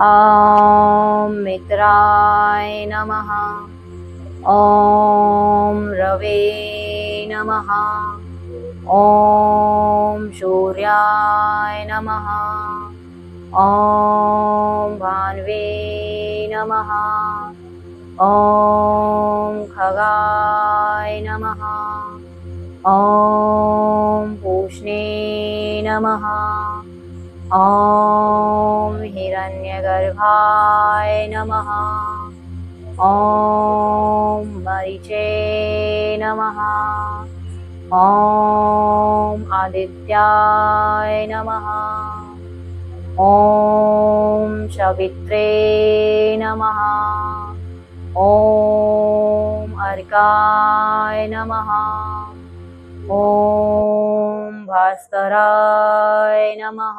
ॐ मित्राय नमः। ॐ रवे नमः। ॐ सूर्याय नमः। ॐ भान्वे नमः। ॐ खगाय नमः। ॐ पूष्णे नमः। ॐ हिरण्यगर्भाय नमः। ॐ मरीचे नमः। ॐ आदित्याय नमः। ॐ सवित्रे नमः। ॐ अर्काय नमः। ॐ भास्कराय नमः।